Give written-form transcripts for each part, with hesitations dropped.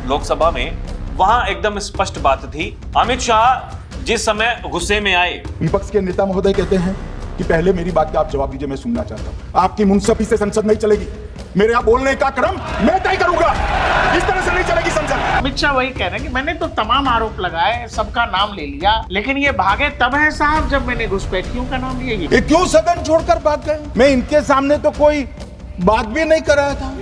लोकसभा में, वहां एकदम स्पष्ट बात थी। अमित शाह जिस समय गुस्से में आए, विपक्ष के नेता महोदय कहते हैं कि पहले मेरी बात का आप जवाब दीजिए, मैं सुनना चाहता हूं। आपकी मुंसफी से संसद नहीं चलेगी, मेरे यहाँ बोलने का क्रम मैं तय करूंगा, इस तरह से नहीं चलेगी संसद। अमित शाह वही कह रहे हैं कि मैंने तो तमाम आरोप लगाए, सबका नाम ले लिया, लेकिन ये भागे तब है साहब जब मैंने घुसपैठियों का नाम लिया। ये क्यों सदन छोड़कर भाग गए? मैं इनके सामने तो कोई बात भी नहीं कर रहा था,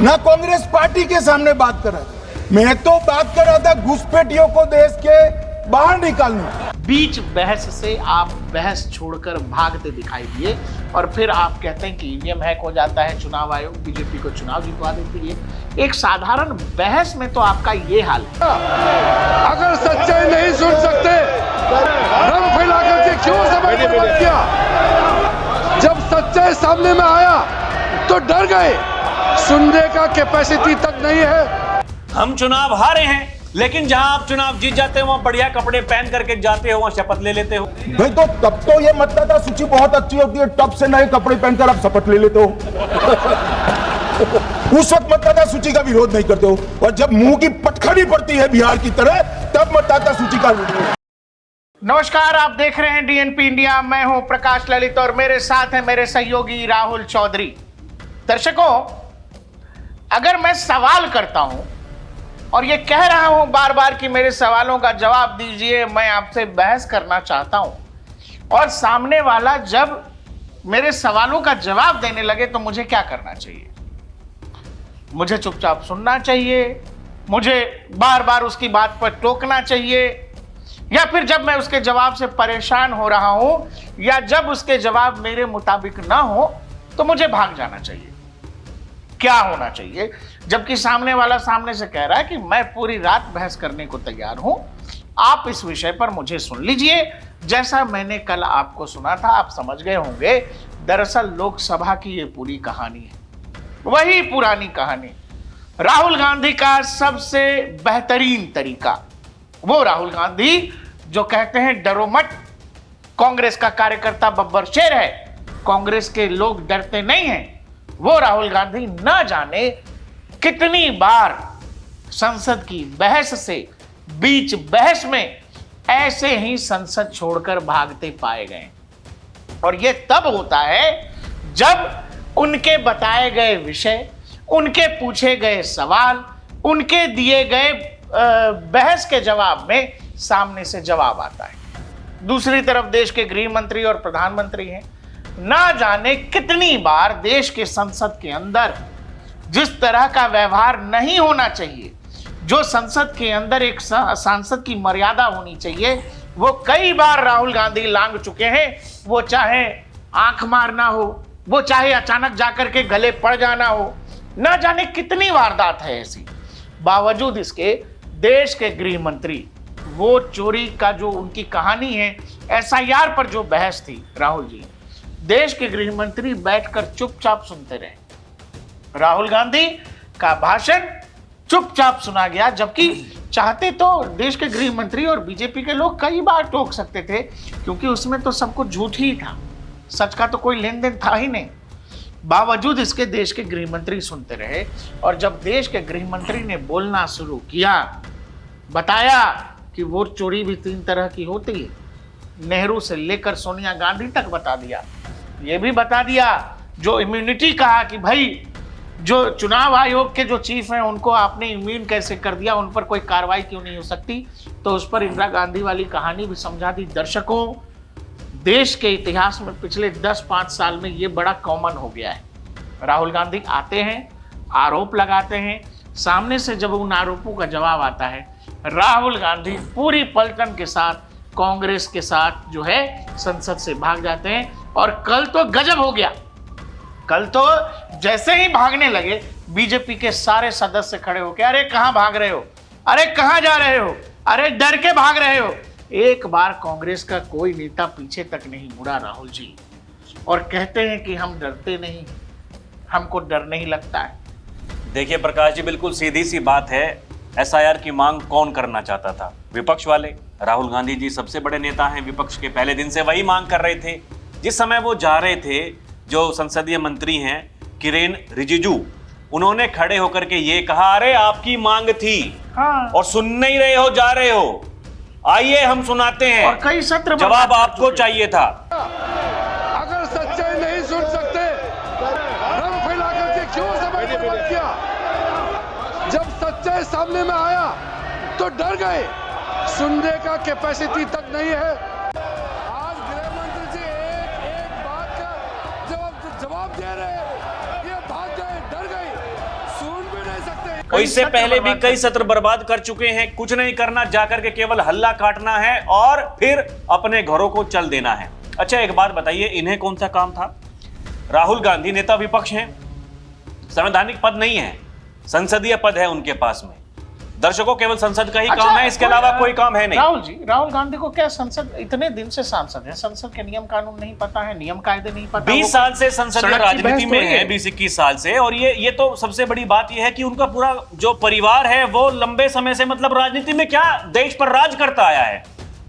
ना कांग्रेस पार्टी के सामने बात कर रहा था। मैं तो बात कर रहा था घुसपैठियों को देश के बाहर निकालने। बीच बहस से आप बहस छोड़कर भागते दिखाई दिए और फिर आप कहते हैं कि ईवीएम हैक हो जाता है, चुनाव आयोग बीजेपी को चुनाव जितवा देती है। एक साधारण बहस में तो आपका ये हाल है। अगर सच्चाई नहीं सुन सकते, रंग फैला करके क्यों समय बर्बाद किया? जब सच्चाई सामने में आया तो डर गए, सुनने का कैपेसिटी तक नहीं है। हम चुनाव हारे हैं, लेकिन जहां आप चुनाव जीत जाते हो वहां बढ़िया कपड़े पहन करके जाते हो, वहां शपथ ले लेते हो। भाई तो तब तो ये मतदाता सूची बहुत अच्छी होती है, तब से नए कपड़े पहनकर आप शपथ ले लेते हो। उस वक्त मतदाता सूची का विरोध नहीं करते हो, और जब मुंह की पटखनी पड़ती है बिहार की तरह, तब मतदाता सूची का विरोध। नमस्कार, आप देख रहे हैं डीएनपी इंडिया। मैं हूं प्रकाश ललित और मेरे साथ है मेरे सहयोगी राहुल चौधरी। दर्शकों, अगर मैं सवाल करता हूं और ये कह रहा हूं बार बार कि मेरे सवालों का जवाब दीजिए, मैं आपसे बहस करना चाहता हूं, और सामने वाला जब मेरे सवालों का जवाब देने लगे तो मुझे क्या करना चाहिए? मुझे चुपचाप सुनना चाहिए, मुझे बार बार उसकी बात पर टोकना चाहिए, या फिर जब मैं उसके जवाब से परेशान हो रहा हूं या जब उसके जवाब मेरे मुताबिक ना हो तो मुझे भाग जाना चाहिए? क्या होना चाहिए? जबकि सामने वाला सामने से कह रहा है कि मैं पूरी रात बहस करने को तैयार हूं, आप इस विषय पर मुझे सुन लीजिए। जैसा मैंने कल आपको सुना था, आप समझ गए होंगे, दरअसल लोकसभा की ये पूरी कहानी है, वही पुरानी कहानी। राहुल गांधी का सबसे बेहतरीन तरीका, वो राहुल गांधी जो कहते हैं डरो मत, कांग्रेस का कार्यकर्ता बब्बर शेर है, कांग्रेस के लोग डरते नहीं हैं, वो राहुल गांधी न जाने कितनी बार संसद की बहस से, बीच बहस में ऐसे ही संसद छोड़कर भागते पाए गए। और ये तब होता है जब उनके बताए गए विषय, उनके पूछे गए सवाल, उनके दिए गए बहस के जवाब में सामने से जवाब आता है। दूसरी तरफ देश के गृह मंत्री और प्रधानमंत्री हैं। ना जाने कितनी बार देश के संसद के अंदर जिस तरह का व्यवहार नहीं होना चाहिए, जो संसद के अंदर एक सांसद की मर्यादा होनी चाहिए, वो कई बार राहुल गांधी लांघ चुके हैं। वो चाहे आंख मारना हो, वो चाहे अचानक जाकर के गले पड़ जाना हो, ना जाने कितनी वारदात है ऐसी। बावजूद इसके देश के गृह मंत्री, वो चोरी का जो उनकी कहानी है, एसआईआर पर जो बहस थी, राहुल जी, देश के गृह मंत्री बैठकर चुपचाप सुनते रहे। राहुल गांधी का भाषण चुपचाप सुना गया, जबकि चाहते तो देश के गृह मंत्री और बीजेपी के लोग कई बार टोक सकते थे, क्योंकि उसमें तो सब कुछ झूठ ही था, सच का तो कोई लेन देन था ही नहीं। बावजूद इसके देश के गृह मंत्री सुनते रहे, और जब देश के गृह मंत्री ने बोलना शुरू किया, बताया कि वोट चोरी भी 3 तरह की होती है, नेहरू से लेकर सोनिया गांधी तक बता दिया। ये भी बता दिया, जो इम्यूनिटी कहा कि भाई जो चुनाव आयोग के जो चीफ हैं उनको आपने इम्यून कैसे कर दिया, उन पर कोई कार्रवाई क्यों नहीं हो सकती, तो उस पर इंदिरा गांधी वाली कहानी भी समझा दी। दर्शकों, देश के इतिहास में पिछले 10-5 साल में ये बड़ा कॉमन हो गया है। राहुल गांधी आते हैं, आरोप लगाते हैं, सामने से जब उन आरोपों का जवाब आता है, राहुल गांधी पूरी पलटन के साथ, कांग्रेस के साथ जो है संसद से भाग जाते हैं। और कल तो गजब हो गया, कल तो जैसे ही भागने लगे, बीजेपी के सारे सदस्य खड़े होकर, अरे कहां भाग रहे हो, अरे कहां जा रहे हो, अरे डर के भाग रहे हो। एक बार कांग्रेस का कोई नेता पीछे तक नहीं मुड़ा राहुल जी, और कहते हैं कि हम डरते नहीं, हमको डर नहीं लगता है। देखिए प्रकाश जी, बिल्कुल सीधी सी बात है, एसआईआर की मांग कौन करना चाहता था? विपक्ष वाले। राहुल गांधी जी सबसे बड़े नेता हैं, विपक्ष के पहले दिन से वही मांग कर रहे थे। जिस समय वो जा रहे थे, जो संसदीय मंत्री हैं किरेन रिजिजू, उन्होंने खड़े होकर के ये कहा, अरे आपकी मांग थी हाँ। और सुन नहीं रहे हो, जा रहे हो, आइए हम सुनाते हैं। और कई सत्र जवाब आपको चाहिए था। अगर सच्चाई नहीं सुन सकते, रंग फैलाकर के क्यों समय बर्बाद किया? जब सच्चाई सामने में आया तो डर गए, सुनने का कैपेसिटी तक नहीं है। आज गृह मंत्री जी एक बात का जवाब दे रहे हैं, ये भाग गए, डर गए, सुन भी नहीं सकते। और इससे पहले भी कई सत्र बर्बाद कर चुके हैं। कुछ नहीं करना, जाकर के केवल हल्ला काटना है और फिर अपने घरों को चल देना है। अच्छा, एक बात बताइए, इन्हें कौन सा काम था? राहुल गांधी नेता विपक्ष हैं, संवैधानिक पद नहीं है, संसदीय पद है उनके पास में। दर्शकों, केवल संसद का ही काम है, इसके अलावा कोई काम है नहीं। राहुल जी, राहुल गांधी को क्या संसद, इतने दिन से सांसद है, संसद के नियम कानून नहीं पता है, नियम कायदे नहीं पता। 20 साल से संसदीय सड़क की राजनीति बहस में तो है, 20-21 साल से। और ये तो सबसे बड़ी बात ये है कि उनका पूरा जो परिवार है वो लंबे समय से मतलब राजनीति में क्या देश पर राज करता आया है।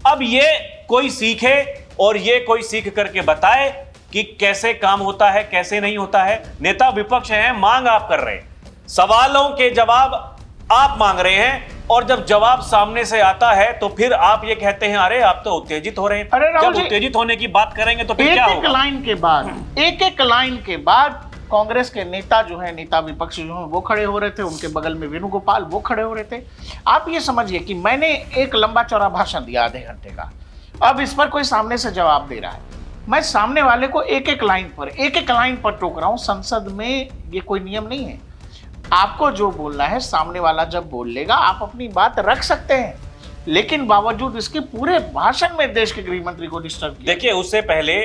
अब ये कोई सीखे और ये कोई सीख करके बताए कि कैसे काम होता है, कैसे नहीं होता है। नेता विपक्ष है, मांग आप कर रहे हैं, सवालों के जवाब आप मांग रहे हैं, और जब जवाब सामने से आता है तो फिर आप ये कहते हैं, अरे आप तो उत्तेजित हो रहे हैं। अरे राहुल जब जी, उत्तेजित होने की बात करेंगे तो फिर क्या एक होगा? एक लाइन के बाद कांग्रेस के नेता जो है, नेता विपक्ष जो है, वो खड़े हो रहे थे, उनके बगल में वेणुगोपाल वो खड़े हो रहे थे। आप ये समझिए कि मैंने एक लंबा चौड़ा भाषण दिया आधे घंटे का, अब इस पर कोई सामने से जवाब दे रहा है, मैं सामने वाले को एक एक लाइन पर टोक रहा हूं। संसद में ये कोई नियम नहीं है, आपको जो बोलना है सामने वाला जब बोल लेगा आप अपनी बात रख सकते हैं, लेकिन बावजूद इसके पूरे भाषण में देश के गृह मंत्री को डिस्टर्ब किया। देखिए, उससे पहले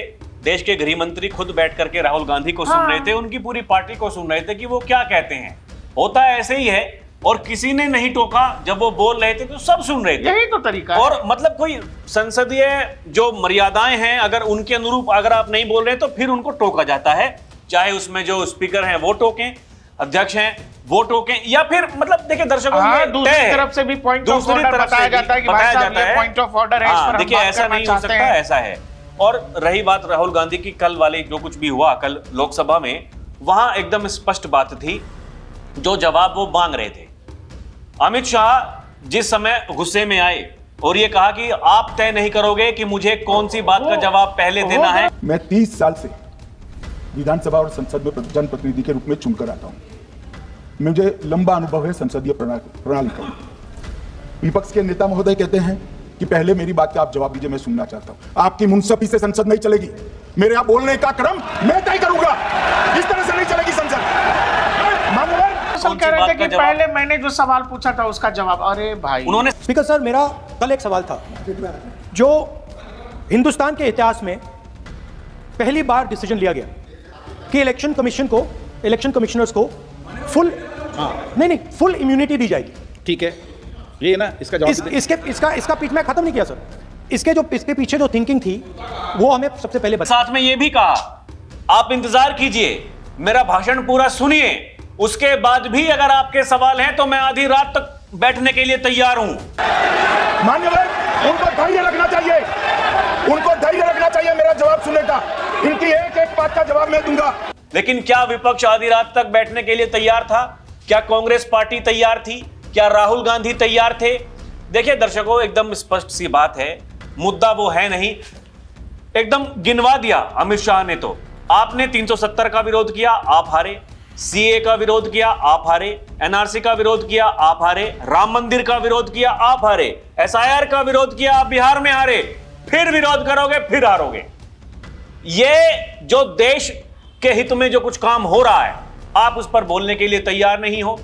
देश के गृह मंत्री खुद बैठ करके राहुल गांधी को सुन रहे थे, उनकी पूरी पार्टी को सुन रहे थे कि वो क्या कहते हैं। होता ऐसे ही है, और किसी ने नहीं टोका। जब वो बोल रहे थे तो सब सुन रहे थे। यही तो तरीका है। और मतलब कोई संसदीय जो मर्यादाएं हैं, अगर उनके अनुरूप अगर आप नहीं बोल रहे तो फिर उनको टोका जाता है, चाहे उसमें जो स्पीकर हैं वो टोकें, अध्यक्ष हैं वो टोकें, या फिर मतलब देखिए दर्शकों, ये दूसरी तरफ से भी पॉइंट ऑफ ऑर्डर बताया जाता है कि भाई साहब ये पॉइंट ऑफ ऑर्डर है, इस पर हम देखिए बात ऐसा करना नहीं हो चाहते सकता, हैं। ऐसा है। और रही बात राहुल गांधी की, कल वाली जो कुछ भी हुआ कल लोकसभा में, वहां एकदम स्पष्ट बात थी, जो जवाब वो मांग रहे थे। अमित शाह जिस समय गुस्से में आए और ये कहा कि आप तय नहीं करोगे कि मुझे कौन सी बात का जवाब पहले देना है। मैं 30 साल से विधानसभा और संसद में जनप्रतिनिधि के रूप में चुनकर आता हूं। मुझे लंबा अनुभव है संसदीय प्रणाली का। विपक्ष के नेता महोदय कहते हैं कि पहले मेरी बात का आप जवाब दीजिए, मैं सुनना चाहता हूं। आपकी मुंसफी से संसद नहीं चलेगी, मेरे यहाँ बोलने का क्रम मैं तय करूंगा, इस तरह से नहीं चलेगी संसद। असल कह रहे थे कि पहले मैंने जो सवाल पूछा था उसका जवाब, अरे भाई उन्होंने स्पीकर सर, मेरा कल एक सवाल था, जो हिंदुस्तान के इतिहास में पहली बार डिसीजन लिया गया कि इलेक्शन कमिश्नर्स को फुल फुल इम्यूनिटी दी जाएगी। ठीक है, ये ना इसका जवाब इसका पीछे मैं खत्म नहीं किया सर। इसके पीछे जो थिंकिंग थी वो हमें सबसे पहले साथ में ये भी कहा, आप इंतजार कीजिए, मेरा भाषण पूरा सुनिए, उसके बाद भी अगर आपके सवाल हैं तो मैं आधी रात तक बैठने के लिए तैयार हूं। मान्यवर, उनको धैर्य रखना चाहिए, उनको धैर्य रखना चाहिए मेरा जवाब सुनने का। इनकी एक एक बात का जवाब मैं दूंगा। लेकिन क्या विपक्ष आधी रात तक बैठने के लिए तैयार था? क्या कांग्रेस पार्टी तैयार थी? क्या राहुल गांधी तैयार थे? देखिए दर्शकों, एकदम स्पष्ट सी बात है, मुद्दा वो है नहीं, एकदम गिनवा दिया अमित शाह ने। तो आपने 370 का विरोध किया, आप हारे, सीए का विरोध किया, आप हारे, एनआरसी का विरोध किया, आप हारे, राम मंदिर का विरोध किया, आप हारे, एसआईआर का विरोध किया, आप बिहार में हारे, फिर विरोध करोगे, फिर हारोगे। ये जो देश के हित में जो कुछ काम हो रहा है, आप उस पर बोलने के लिए तैयार नहीं हो।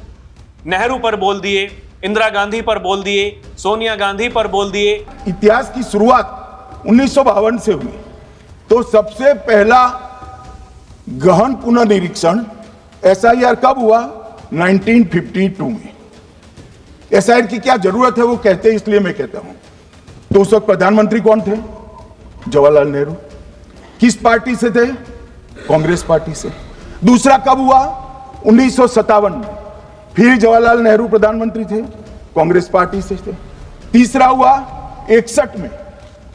नेहरू पर बोल दिए, इंदिरा गांधी पर बोल दिए, सोनिया गांधी पर बोल दिए। इतिहास की शुरुआत 1952 से हुई, तो सबसे पहला गहन पुनर्निरीक्षण एसआईआर कब हुआ? 1952 में। एसआईआर की क्या जरूरत है वो कहते हैं, इसलिए मैं कहता हूं। तो उस वक्त प्रधानमंत्री कौन थे? जवाहरलाल नेहरू। किस पार्टी से थे? कांग्रेस पार्टी से। दूसरा कब हुआ? 1957 में, फिर जवाहरलाल नेहरू प्रधानमंत्री थे, कांग्रेस पार्टी से थे। तीसरा हुआ 61 में,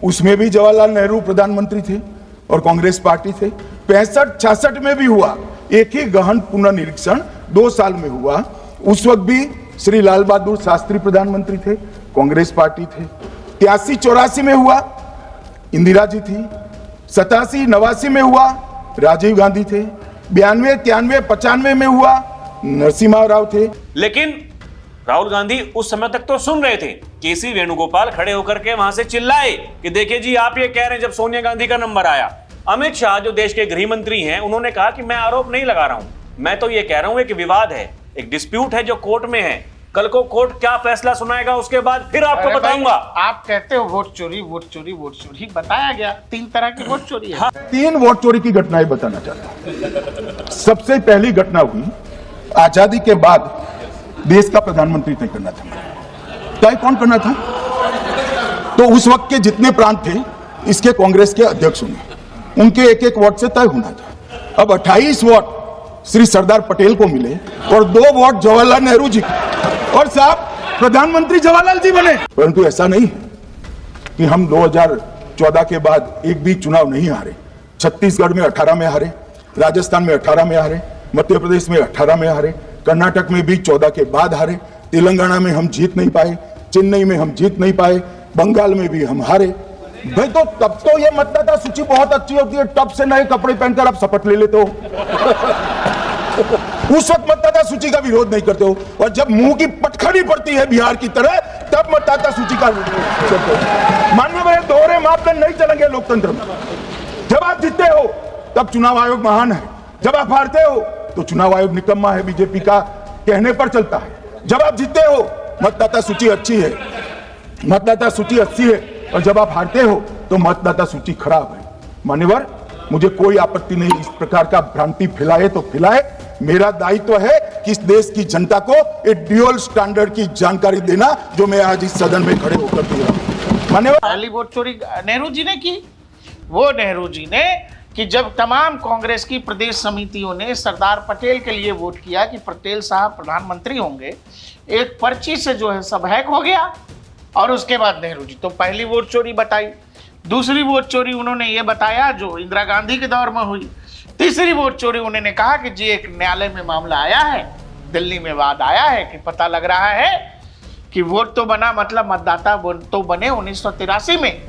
उसमें भी जवाहरलाल नेहरू प्रधानमंत्री थे और कांग्रेस पार्टी थे। 65-66 में भी हुआ, एक ही गहन पुनर्निरीक्षण 2 साल में हुआ, उस वक्त भी श्री लाल बहादुर शास्त्री प्रधानमंत्री थे, कांग्रेस पार्टी थे। 83-84 में हुआ, इंदिरा जी थी। 87-89 में हुआ, राजीव गांधी थे। 92-93-95 में हुआ, नरसिम्हा राव थे। लेकिन राहुल गांधी उस समय तक तो सुन रहे थे। केसी वेणुगोपाल खड़े होकर के वहां से चिल्लाए कि देखिए जी, आप ये कह रहे हैं जब सोनिया गांधी का नंबर आया। अमित शाह जो देश के गृह मंत्री हैं, उन्होंने कहा कि मैं आरोप नहीं लगा रहा हूं, मैं तो ये कह रहा हूं कि विवाद है, एक डिस्प्यूट है जो कोर्ट में है। कल को कोर्ट क्या फैसला सुनाएगा उसके बाद फिर आपको बताऊंगा। आप कहते हो वोट चोरी, वोट चोरी, वोट चोरी, बताया गया 3 तरह की वोट चोरी है। 3 वोट चोरी की घटनाएं बताना चाहता हूं। सबसे पहली घटना हुई आजादी के बाद, देश का प्रधानमंत्री तय करना था। तय कौन करना था? तो उस वक्त के जितने प्रांत थे, इसके कांग्रेस के अध्यक्ष होंगे, उनके एक एक वोट से तय होना था। अब 28 वोट श्री सरदार पटेल को मिले और 2 वोट जवाहरलाल नेहरू जी और साहब प्रधानमंत्री जवाहरलाल जी बने। परंतु ऐसा नहीं है कि हम 2014 के बाद एक भी चुनाव नहीं हारे। छत्तीसगढ़ में 18 में हारे, राजस्थान में 18 में हारे, मध्य प्रदेश में 18 में हारे, कर्नाटक में भी 14 के बाद हारे, तेलंगाना में हम जीत नहीं पाए, चेन्नई में हम जीत नहीं पाए, बंगाल में भी हम हारे। भाई तो तब तो ये मतदाता सूची बहुत अच्छी होती है, टब से नए कपड़े पहनकर आप शपथ ले लेते हो। उस वक्त मतदाता सूची का विरोध नहीं करते हो, और जब मुंह की पटखनी पड़ती है बिहार की तरह, तब मतदाता सूची का विरोध करते हो। माननीय मेरे दोहरे मापदंड नहीं चलेंगे लोकतंत्र में। जब आप जीतते हो तब चुनाव आयोग महान है, जब आप हारते हो तो चुनाव आयोग निकम्मा है, बीजेपी का कहने पर चलता है। जब आप जीतते हो मतदाता सूची अच्छी है, मतदाता सूची अच्छी है, और जब आप हारते हो तो मतदाता सूची खराब है। मान्यवर, मुझे कोई आपत्ति नहीं, इस प्रकार का भ्रांति फैलाए तो फैलाए। मेरा दायित्व है कि इस देश की जनता को एक ड्यूअल स्टैंडर्ड की जानकारी देना, जो मैं आज इस सदन में खड़े होकर दे रहा हूं। मान्यवर, पहली वोट चोरी नेहरू जी ने की। वो नेहरू जी ने कि जब तमाम कांग्रेस की प्रदेश समितियों ने सरदार पटेल के लिए वोट किया कि पटेल साहब प्रधानमंत्री होंगे, एक पर्ची से जो है सब हैक हो गया, और उसके बाद नेहरू जी तो पहली वोट चोरी बताई। दूसरी वोट चोरी उन्होंने ये बताया जो इंदिरा गांधी के दौर में हुई। तीसरी वोट चोरी उन्होंने कहा कि जी एक न्यायालय में मामला आया है, दिल्ली में वाद आया है कि पता लग रहा है कि वोट तो बना, मतलब मतदाता तो बने 1983 में,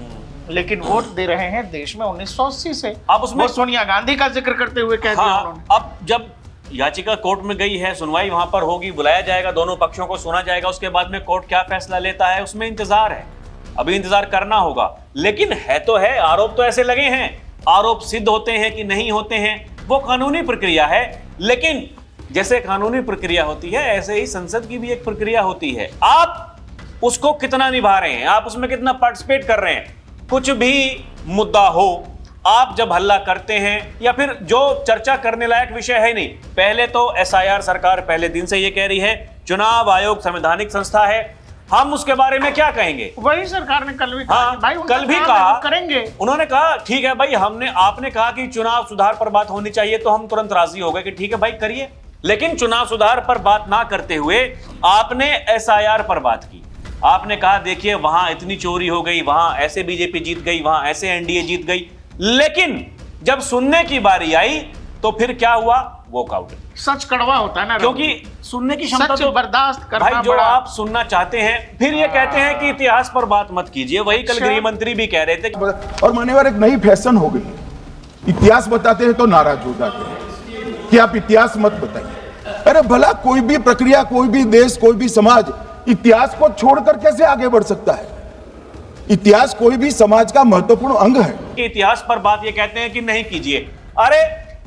लेकिन वोट दे रहे हैं देश में 1980 से। अब उसमें सोनिया गांधी का जिक्र करते हुए कह दिया उन्होंने। अब जब याचिका कोर्ट में गई है, सुनवाई वहां पर होगी, बुलाया जाएगा, दोनों पक्षों को सुना जाएगा, उसके बाद में कोर्ट क्या फैसला लेता है उसमें इंतजार है, अभी इंतजार करना होगा। लेकिन है तो है, आरोप तो ऐसे लगे हैं, आरोप सिद्ध होते हैं कि नहीं होते हैं वो कानूनी प्रक्रिया है। लेकिन जैसे कानूनी प्रक्रिया होती है, ऐसे ही संसद की भी एक प्रक्रिया होती है। आप उसको कितना निभा रहे हैं, आप उसमें कितना पार्टिसिपेट कर रहे हैं। कुछ भी मुद्दा हो, आप जब हल्ला करते हैं या फिर जो चर्चा करने लायक विषय है नहीं, पहले तो एसआईआर सरकार पहले दिन से ये कह रही है, चुनाव आयोग संवैधानिक संस्था है, हम उसके बारे में क्या कहेंगे। वही सरकार ने कल भी कहा, हाँ, भाई कल भी कहा करेंगे। उन्होंने कहा ठीक है भाई, आपने कहा कि चुनाव सुधार पर बात होनी चाहिए, तो हम तुरंत राजी हो गए कि ठीक है भाई करिए। लेकिन चुनाव सुधार पर बात ना करते हुए आपने एसआईआर पर बात की। आपने कहा देखिए वहां इतनी चोरी हो गई, वहां ऐसे बीजेपी जीत गई, वहां ऐसे एनडीए जीत गई। लेकिन जब सुनने की बारी आई तो फिर क्या हुआ, वॉकआउट। सच कड़वा होता है ना, क्योंकि सुनने की क्षमता सच तो बर्दाश्त करना भाई जो बड़ा। आप सुनना चाहते हैं, फिर ये कहते हैं कि इतिहास पर बात मत कीजिए। वही कल गृह मंत्री भी कह रहे थे। और मान्यवर, एक नई फैशन हो गई, इतिहास बताते हैं तो नाराज हो जाते हैं कि आप इतिहास मत बताइए। अरे भला कोई भी प्रक्रिया, कोई भी देश, कोई भी समाज इतिहास को छोड़कर कैसे आगे बढ़ सकता है। इतिहास कोई भी समाज का महत्वपूर्ण अंग है। कि इतिहास पर बात ये कहते हैं कि नहीं कीजिए। अरे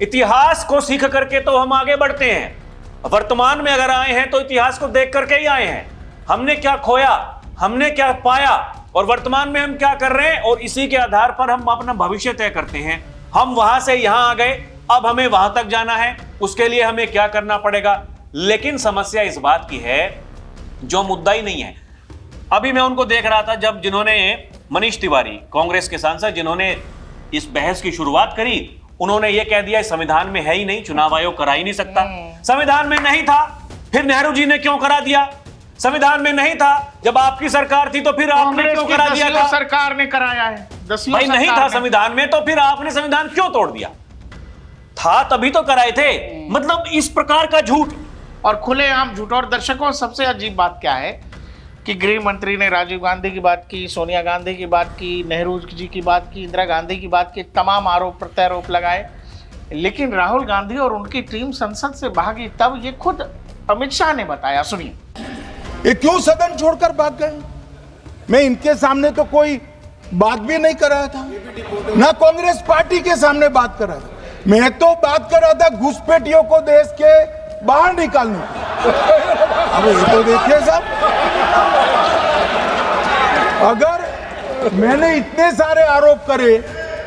इतिहास को सीख करके तो हम आगे बढ़ते हैं। वर्तमान में अगर आए हैं तो इतिहास को देख करके ही आए हैं। हमने क्या खोया, हमने क्या पाया, और वर्तमान में हम क्या कर रहे हैं, और इसी के आधार पर हम अपना भविष्य तय करते हैं। हम वहां से यहां आ गए, अब हमें वहां तक जाना है, उसके लिए हमें क्या करना पड़ेगा। लेकिन समस्या इस बात की है, जो मुद्दा ही नहीं है। अभी मैं उनको देख रहा था, जब जिन्होंने मनीष तिवारी, कांग्रेस के सांसद, जिन्होंने इस बहस की शुरुआत करी, उन्होंने ये कह दिया संविधान में है ही नहीं, चुनाव आयोग करा ही नहीं सकता। संविधान में नहीं था, फिर नेहरू जी ने क्यों करा दिया। संविधान में नहीं था, जब आपकी सरकार थी तो फिर आपने क्यों करा दिया था। सरकार ने कराया है, भाई नहीं था संविधान में तो फिर आपने संविधान क्यों तोड़ दिया। था तभी तो कराए थे। मतलब इस प्रकार का झूठ और खुलेआम झूठ। और दर्शकों, सबसे अजीब बात क्या है कि गृह मंत्री ने राजीव गांधी की बात की, सोनिया गांधी की बात की, नेहरू जी की बात की, इंदिरा गांधी की बात की, तमाम आरोप प्रत्यारोप लगाए, लेकिन राहुल गांधी और उनकी टीम संसद से भागी तब ये खुद अमित शाह ने बताया। सुनिए। ये क्यों सदन छोड़कर भाग गए? मैं इनके सामने तो कोई बात भी नहीं कर रहा था, ना कांग्रेस पार्टी के सामने बात कर रहा था। मैं तो बात कर रहा था घुसपैठियों को देश के बाहर निकालने की। अब ये तो देखिए साहब, अगर मैंने इतने सारे आरोप करे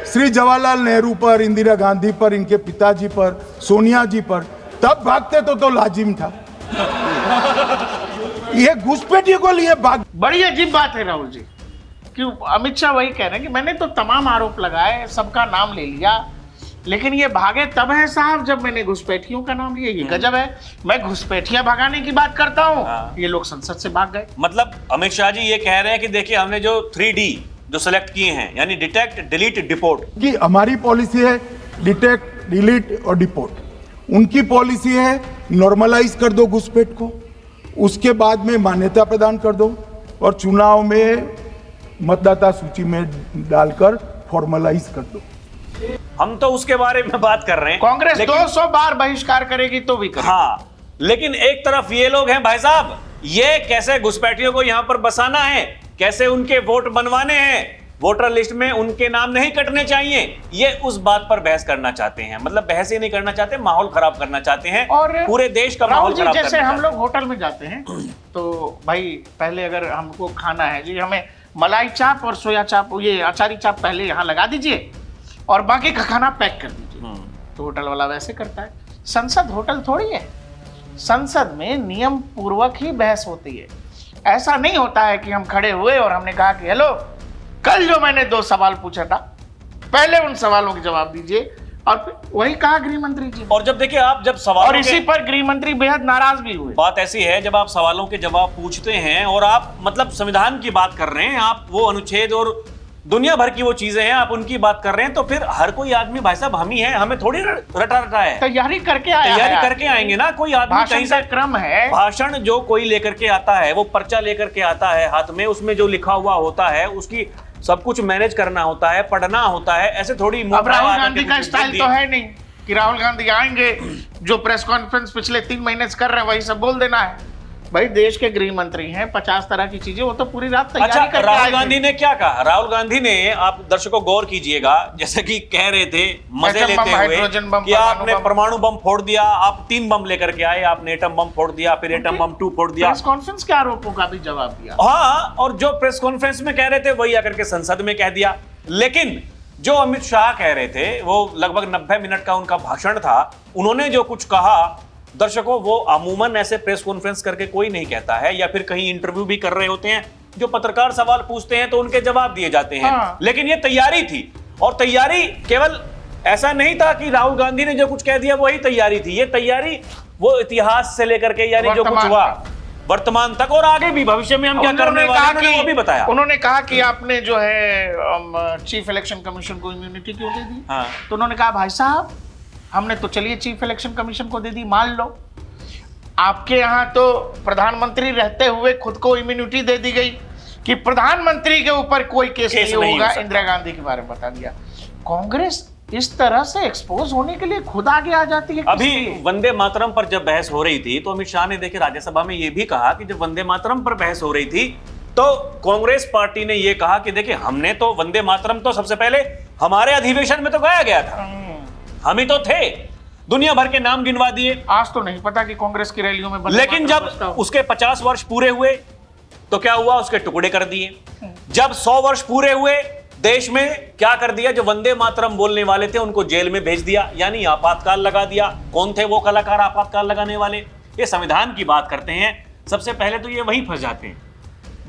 श्री जवाहरलाल नेहरू पर, इंदिरा गांधी पर, इनके पिताजी पर, सोनिया जी पर, तब भागते तो लाजिम था। ये घुसपैठियों को लिए भाग। बड़ी अजीब बात है राहुल जी, कि अमित शाह वही कह रहे हैं कि मैंने तो तमाम आरोप लगाए, सबका नाम ले लिया, लेकिन ये भागे तब है साहब जब मैंने घुसपैठियों का नाम लिया। ये गजब है। मैं घुसपैठियां भगाने की बात करता हूँ, ये लोग संसद से भाग गए। मतलब अमित शाह जी ये कह रहे हैं कि देखिए हमने जो 3D जो सेलेक्ट किए हैं, यानी डिटेक्ट, डिलीट, डिपोर्ट, कि हमारी पॉलिसी है डिटेक्ट, डिलीट और डिपोर्ट। उनकी पॉलिसी है नॉर्मलाइज कर दो घुसपैठ को, उसके बाद में मान्यता प्रदान कर दो और चुनाव में मतदाता सूची में डालकर फॉर्मलाइज कर दो। हम तो उसके बारे में बात कर रहे हैं। कांग्रेस लेकिन 200 बार बहिष्कार करेगी तो भी करेगी। हाँ, लेकिन एक तरफ ये लोग हैं भाई साहब, ये कैसे घुसपैठियों को यहां पर बसाना है, कैसे उनके वोट बनवाने हैं, वोटर लिस्ट में उनके नाम नहीं कटने चाहिए, ये उस बात पर बहस करना चाहते हैं। मतलब बहस ही नहीं करना चाहते, माहौल खराब करना चाहते हैं और पूरे देश का माहौल खराब करना जैसे चाहते हैं। हम लोग होटल में जाते हैं तो भाई पहले अगर हमको खाना है जी, हमें मलाई चाप और सोया चाप, ये अचारी चाप पहले यहाँ लगा दीजिए और बाकी का खाना पैक कर दीजिए। तो होटल वाला वैसे करता है। संसद होटल थोड़ी है। संसद में नियम पूर्वक ही बहस होती है। ऐसा नहीं होता है कि हम खड़े हुए और हमने कहा कि हेलो, कल जो मैंने 2 सवाल पूछा था, पहले उन सवालों के जवाब दीजिए, और फिर वही कहा गृह मंत्री जी। और जब देखिए आप जब सवाल, और इसी पर गृह मंत्री बेहद नाराज भी हुए। बात ऐसी है, जब आप सवालों के जवाब पूछते हैं और आप मतलब संविधान की बात कर रहे हैं, आप वो अनुच्छेद और दुनिया भर की वो चीजें हैं, आप उनकी बात कर रहे हैं, तो फिर हर कोई आदमी भाई साहब हम ही है, हमें थोड़ी रटा रटा है। तैयारी करके आया, तैयारी करके आएंगे ना। कोई आदमी कहीं से क्रम है, भाषण जो कोई लेकर के आता है, वो पर्चा लेकर के आता है हाथ में, उसमें जो लिखा हुआ होता है उसकी सब कुछ मैनेज करना होता है, पढ़ना होता है। ऐसे थोड़ी अब राहुल गांधी का स्टाइल तो है नहीं कि राहुल गांधी आएंगे, जो प्रेस कॉन्फ्रेंस पिछले 3 महीने से कर रहे हैं वही सब बोल देना है। भाई देश के गृह मंत्री हैं, 50 तरह की चीजें, वो तो पूरी रात तैयारी करके आए थे। राहुल गांधी ने क्या कहा? राहुल गांधी ने, आप दर्शकों गौर कीजिएगा, जैसे कि कह रहे थे मजे लेते हुए कि आपने परमाणु बम फोड़ दिया, आप 3 बम लेकर के आए, आपने एटम बम फोड़ दिया, फिर एटम बम 2 फोड़ दिया। प्रेस कॉन्फ्रेंस के आरोपों का भी जवाब दिया। हाँ, और जो प्रेस कॉन्फ्रेंस में कह रहे थे वही आकर के संसद में कह दिया। लेकिन जो अमित शाह कह रहे थे, वो लगभग 90 मिनट का उनका भाषण था, उन्होंने जो कुछ कहा, दर्शकों वो अमूमन ऐसे प्रेस कॉन्फ्रेंस करके कोई नहीं कहता है, या फिर कहीं इंटरव्यू भी कर रहे होते हैं, जो पत्रकार सवाल पूछते हैं तो उनके जवाब दिए जाते हैं। हाँ। लेकिन ये तैयारी थी, और तैयारी केवल ऐसा नहीं था कि राहुल गांधी ने जो कुछ कह दिया वही तैयारी थी। ये तैयारी वो इतिहास से लेकर के, यानी जो कुछ हुआ वर्तमान तक और आगे भी भविष्य में हम क्या करने वाले हैं वो भी बताया। उन्होंने कहा कि आपने जो है चीफ इलेक्शन कमीशन को इम्यूनिटी क्यों दे दी? हाँ। तो उन्होंने कहा भाई साहब हमने तो चलिए चीफ इलेक्शन कमीशन को दे दी, मान लो आपके यहाँ तो प्रधानमंत्री रहते हुए खुद को इम्यूनिटी दे दी गई कि प्रधानमंत्री के ऊपर कोई केस नहीं होगा। इंदिरा गांधी के बारे में बता दिया। कांग्रेस इस तरह से एक्सपोज होने के लिए खुद आगे आ जाती है। अभी वंदे मातरम पर जब बहस हो रही थी तो अमित शाह ने देखिए राज्यसभा में ये भी कहा कि जब वंदे मातरम पर बहस हो रही थी तो कांग्रेस पार्टी ने ये कहा कि देखिए हमने तो वंदे मातरम तो सबसे पहले हमारे अधिवेशन में तो गाया गया था, हम ही तो थे, दुनिया भर के नाम गिनवा दिए। आज तो नहीं पता कि कांग्रेस की रैलियों में लेकिन जब उसके 50 वर्ष पूरे हुए तो क्या हुआ? उसके टुकड़े कर दिए। जब 100 वर्ष पूरे हुए देश में क्या कर दिया? जो वंदे मातरम बोलने वाले थे उनको जेल में भेज दिया, यानी आपातकाल लगा दिया। कौन थे वो कलाकार आपातकाल लगाने वाले? ये संविधान की बात करते हैं, सबसे पहले तो ये वहीं फंस जाते हैं।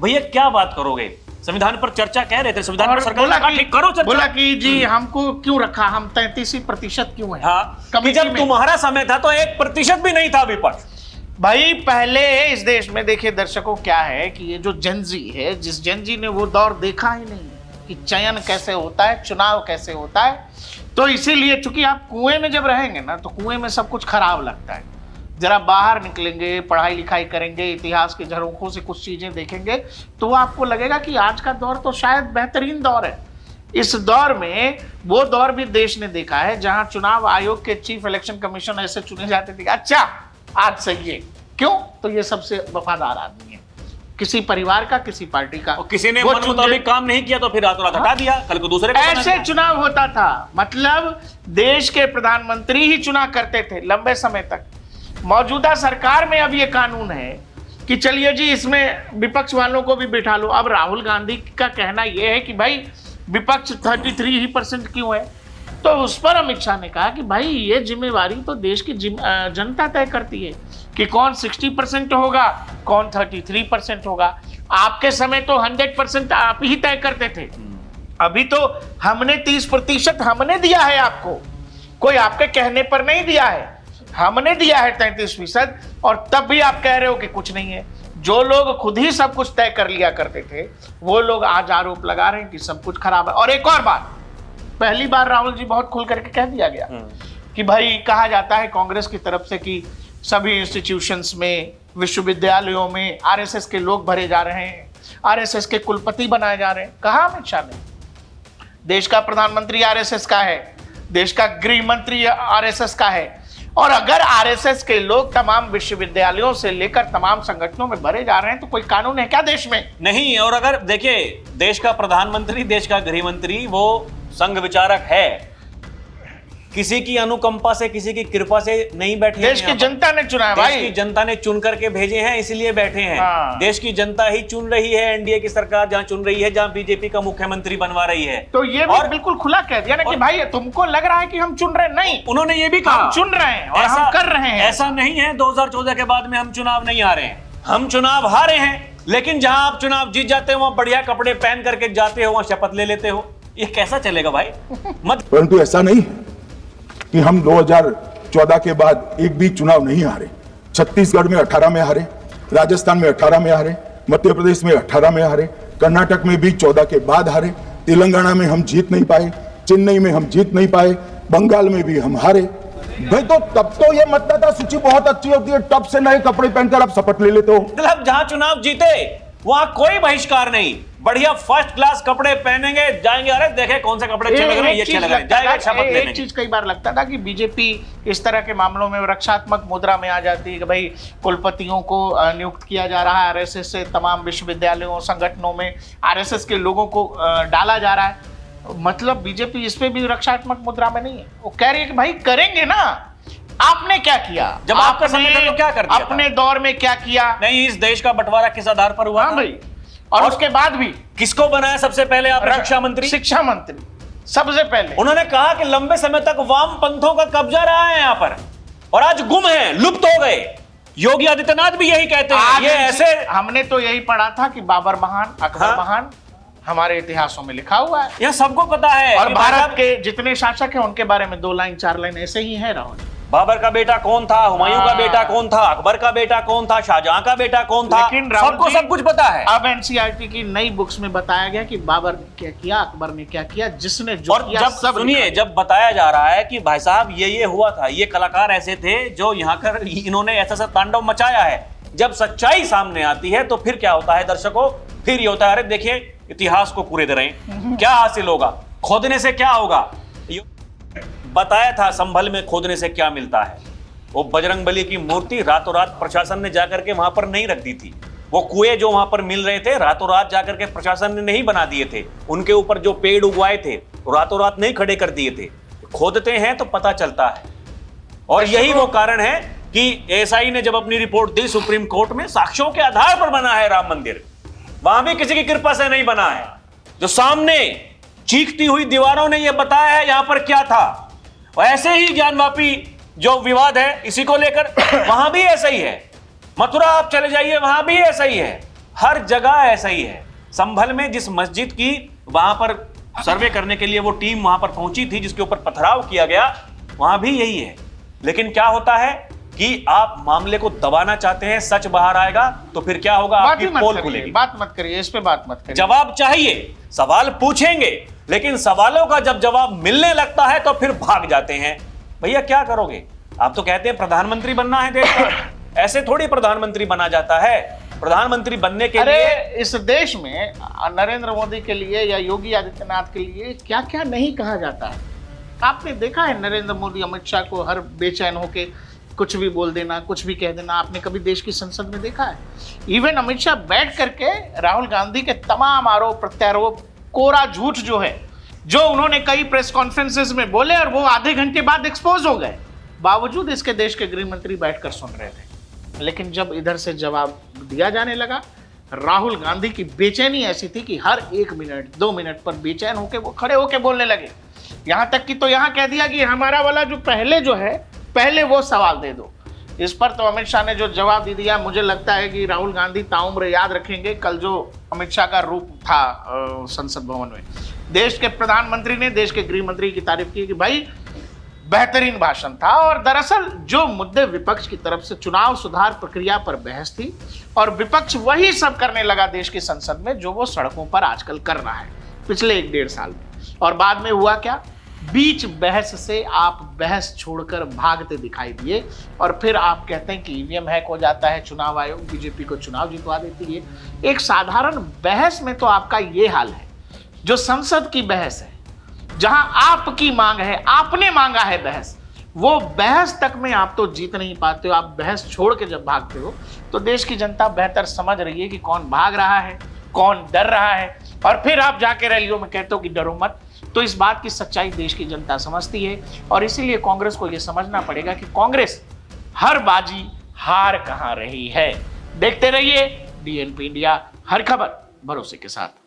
भैया क्या बात करोगे? संविधान पर चर्चा कह रहे थे, संविधान पर सरकार ठीक करो चर्चा। बोला कि जी हमको क्यों रखा, हम 33% क्यों है? हाँ, कि जब तुम्हारा समय था तो 1% भी नहीं था विपक्ष। भाई पहले इस देश में देखिए दर्शकों क्या है कि ये जो जेनजी है, जिस जेनजी ने वो दौर देखा ही नहीं कि चयन कैसे होता है, चुनाव कैसे होता है, तो इसीलिए चूंकि आप कुएं में जब रहेंगे ना तो कुएं में सब कुछ खराब लगता है। जरा बाहर निकलेंगे, पढ़ाई लिखाई करेंगे, इतिहास के झरोखों से कुछ चीजें देखेंगे, तो आपको लगेगा कि आज का दौर तो शायद बेहतरीन दौर है। इस दौर में वो दौर भी देश ने देखा है जहां चुनाव आयोग के चीफ इलेक्शन कमीशन ऐसे चुने जाते थे, अच्छा आज सही है, क्यों? तो ये सबसे वफादार आदमी है, किसी परिवार का, किसी पार्टी का। और किसी ने वो मन मुताबिक काम नहीं किया तो फिर रातों रात हटा दिया, कल को दूसरे को बना ऐसे दिया। चुनाव होता था, मतलब देश के प्रधानमंत्री ही चुना करते थे लंबे समय तक। मौजूदा सरकार में अब ये कानून है कि चलिए जी इसमें विपक्ष वालों को भी बिठा लो। अब राहुल गांधी का कहना यह है कि भाई विपक्ष 33% क्यों है, तो उस पर अमित शाह ने कहा कि भाई ये जिम्मेवारी तो देश की जनता तय करती है कि कौन 60% होगा, कौन 33% होगा। आपके समय तो 100% आप ही तय करते थे, अभी तो हमने 30% हमने दिया है आपको, कोई आपके कहने पर नहीं दिया है, हमने दिया है 33%, और तब भी आप कह रहे हो कि कुछ नहीं है। जो लोग खुद ही सब कुछ तय कर लिया करते थे वो लोग आज आरोप लगा रहे हैं कि सब कुछ खराब है। और एक और बात, पहली बार राहुल जी बहुत खुल करके कह दिया गया कि भाई कहा जाता है कांग्रेस की तरफ से कि सभी इंस्टीट्यूशंस में, विश्वविद्यालयों में आरएसएस के लोग भरे जा रहे हैं, आरएसएस के कुलपति बनाए जा रहे हैं। कहा अमित शाह ने? देश का प्रधानमंत्री आरएसएस का है, देश का गृह मंत्री आरएसएस का है, और अगर आरएसएस के लोग तमाम विश्वविद्यालयों से लेकर तमाम संगठनों में भरे जा रहे हैं तो कोई कानून है क्या देश में? नहीं। और अगर देखिए देश का प्रधानमंत्री, देश का गृह मंत्री वो संघ विचारक है, किसी की अनुकंपा से, किसी की कृपा से नहीं बैठे हैं। देश की जनता ने चुना है भाई, देश की जनता ने चुन करके भेजे हैं, इसलिए बैठे हैं। हाँ। देश की जनता ही चुन रही है एनडीए की सरकार, जहां चुन रही है, जहां बीजेपी का मुख्यमंत्री बनवा रही है। तो ये भी बिल्कुल खुला कह दिया ना कि भाई तुमको लग रहा है कि हम चुन रहे हैं, नहीं, उन्होंने ये भी कहा हम चुन रहे हैं और हम कर रहे हैं। ऐसा नहीं है 2014 के बाद में हम चुनाव नहीं हारे हैं, हम चुनाव हारे हैं, लेकिन जहां आप चुनाव जीत जाते हो वहां बढ़िया कपड़े पहन करके जाते हो, वहां शपथ ले लेते हो। ये कैसा चलेगा भाई? मत परंतु ऐसा नहीं है कि हम 2014 के बाद एक भी चुनाव नहीं हारे। छत्तीसगढ़ में 18 में हारे, राजस्थान में 18 में हारे, मध्य प्रदेश में 18 में हारे, कर्नाटक में भी 14 के बाद हारे, तेलंगाना में हम जीत नहीं पाए, चेन्नई में हम जीत नहीं पाए, बंगाल में भी हम हारे। भाई तो तब तो ये मतदाता सूची बहुत अच्छी होती है, तब से नए कपड़े पहनकर आप शपथ ले लेते हो। मतलब जहां चुनाव जीते वहां कोई बहिष्कार नहीं, बढ़िया फर्स्ट क्लास कपड़े पहनेंगे, जाएंगे, अरे देखे कौन से कपड़े अच्छे लग रहे हैं, ये अच्छे लग रहे हैं, जाएगा शपथ लेने। एक चीज कई बार लगता था कि बीजेपी इस तरह के मामलों में रक्षात्मक मुद्रा में आ जाती है कि भाई कुलपतियों को नियुक्त किया जा रहा है आरएसएस से, तमाम विश्वविद्यालयों, संगठनों में आरएसएस के लोगों को डाला जा रहा है। मतलब बीजेपी इस पे भी रक्षात्मक मुद्रा में नहीं है, वो कह रही है कि भाई करेंगे ना। आपने क्या किया जब आपका समय था तो क्या कर दिया था? अपने दौर में क्या किया? नहीं, इस देश का बंटवारा किस आधार पर हुआ? हाँ भाई, और उसके बाद भी किसको बनाया सबसे पहले आपने? शिक्षा मंत्री। शिक्षा मंत्री सबसे पहले उन्होंने कहा कि लंबे समय तक वाम पंथों का कब्जा रहा है यहाँ पर, और आज गुम है, लुप्त हो गए। योगी आदित्यनाथ भी यही कहते हैं। ये ऐसे हमने तो यही पढ़ा था कि बाबर महान, अकबर हाँ? महान हमारे इतिहासों में लिखा हुआ है, यह सबको पता है। और कि भारत के जितने शासक हैं उनके बारे में 2 लाइन 4 लाइन ऐसे ही है। राहुल, बाबर का बेटा कौन था, हुमायूं का बेटा कौन था, अकबर का बेटा कौन था, शाहजहां का बेटा कौन था, लेकिन राहुल सबको जी, सब कुछ पता है। अब एनसीईआरटी की नई बुक्स में बताया गया कि बाबर ने क्या किया, अकबर ने क्या किया, जिसने जो और किया जब सब सुनिए, लिखा जब बताया जा रहा है कि भाई साहब ये हुआ था, ये कलाकार ऐसे थे जो यहाँ कर इन्होंने ऐसा तांडव मचाया है, जब सच्चाई सामने आती है तो फिर क्या होता है दर्शकों? फिर ये होता है, अरे देखिए इतिहास को कुरेद रहे हैं, क्या हासिल होगा, खोदने से क्या होगा? बताया था संभल में खोदने से क्या मिलता है। वो बजरंगबली की मूर्ति रातों रात प्रशासन ने जाकर के वहां पर नहीं रख दी थी। वो कुएं जो वहां पर मिल रहे थे रातों रात जाकर के प्रशासन ने नहीं बना दिए थे। उनके ऊपर जो पेड़ उगवाए थे रातों रात नहीं खड़े कर दिए थे। खोदते हैं तो पता चलता है, और यही वो कारण है कि एएसआई ने जब अपनी रिपोर्ट दी सुप्रीम कोर्ट में, साक्ष्यों के आधार पर बना है राम मंदिर, वहां भी किसी की कृपा से नहीं बना है। जो सामने चीखती हुई दीवारों ने यह बताया है यहां पर क्या था। और ऐसे ही ज्ञानवापी जो विवाद है इसी को लेकर वहां भी ऐसा ही है। मथुरा आप चले जाइए, वहां भी ऐसा ही है, हर जगह ऐसा ही है। संभल में जिस मस्जिद की वहां पर सर्वे करने के लिए वो टीम वहां पर पहुंची थी, जिसके ऊपर पथराव किया गया, वहां भी यही है। लेकिन क्या होता है कि आप मामले को दबाना चाहते हैं, सच बाहर आएगा तो फिर क्या होगा? आपकी पोल खुलेगी। बात मत करिए, इस पे बात मत करिए। जवाब चाहिए, सवाल पूछेंगे, लेकिन सवालों का जब जवाब मिलने लगता है तो फिर भाग जाते हैं। भैया क्या करोगे? आप तो कहते हैं प्रधानमंत्री बनना है देश का, ऐसे थोड़ी प्रधानमंत्री बना जाता है। प्रधानमंत्री बनने के अरे लिए इस देश में नरेंद्र मोदी के लिए या योगी आदित्यनाथ के लिए क्या क्या नहीं कहा जाता है। आपने देखा है नरेंद्र मोदी अमित शाह को हर बेचैन होके कुछ भी बोल देना, कुछ भी कह देना, आपने कभी देश की संसद में देखा है? इवन अमित शाह बैठ करके राहुल गांधी के तमाम आरोप प्रत्यारोप, कोरा झूठ जो है, जो उन्होंने कई प्रेस कॉन्फ्रेंसेस में बोले और वो आधे घंटे बाद एक्सपोज हो गए, बावजूद इसके देश के गृह मंत्री बैठकर सुन रहे थे। लेकिन जब इधर से जवाब दिया जाने लगा, राहुल गांधी की बेचैनी ऐसी थी कि हर 1 मिनट 2 मिनट पर बेचैन होकर वो खड़े होकर बोलने लगे। यहां तक कि तो यहां कह दिया कि हमारा वाला जो पहले वो सवाल दे दो। इस पर तो अमित शाह ने जो जवाब दे दिया, मुझे लगता है कि राहुल गांधी ताउम्र याद रखेंगे कल जो अमित शाह का रूप था संसद भवन में। देश के प्रधानमंत्री ने देश के गृह मंत्री की तारीफ की कि भाई बेहतरीन भाषण था। और दरअसल जो मुद्दे विपक्ष की तरफ से चुनाव सुधार प्रक्रिया पर बहस थी, और विपक्ष वही सब करने लगा देश की संसद में जो वो सड़कों पर आजकल कर रहा है पिछले 1-1.5 साल में। और बाद में हुआ क्या? बीच बहस से आप बहस छोड़कर भागते दिखाई दिए, और फिर आप कहते हैं कि ईवीएम हैक हो जाता है, चुनाव आयोग बीजेपी को चुनाव जितवा देती है। एक साधारण बहस में तो आपका ये हाल है। जो संसद की बहस है, जहां आपकी मांग है, आपने मांगा है बहस, वो बहस तक में आप तो जीत नहीं पाते हो। आप बहस छोड़ के जब भागते हो तो देश की जनता बेहतर समझ रही है कि कौन भाग रहा है, कौन डर रहा है, और फिर आप जाके रैलियों में कहते हो कि डरो मत। तो इस बात की सच्चाई देश की जनता समझती है, और इसीलिए कांग्रेस को यह समझना पड़ेगा कि कांग्रेस हर बाजी हार कहां रही है। देखते रहिए डीएनपी इंडिया, हर खबर भरोसे के साथ।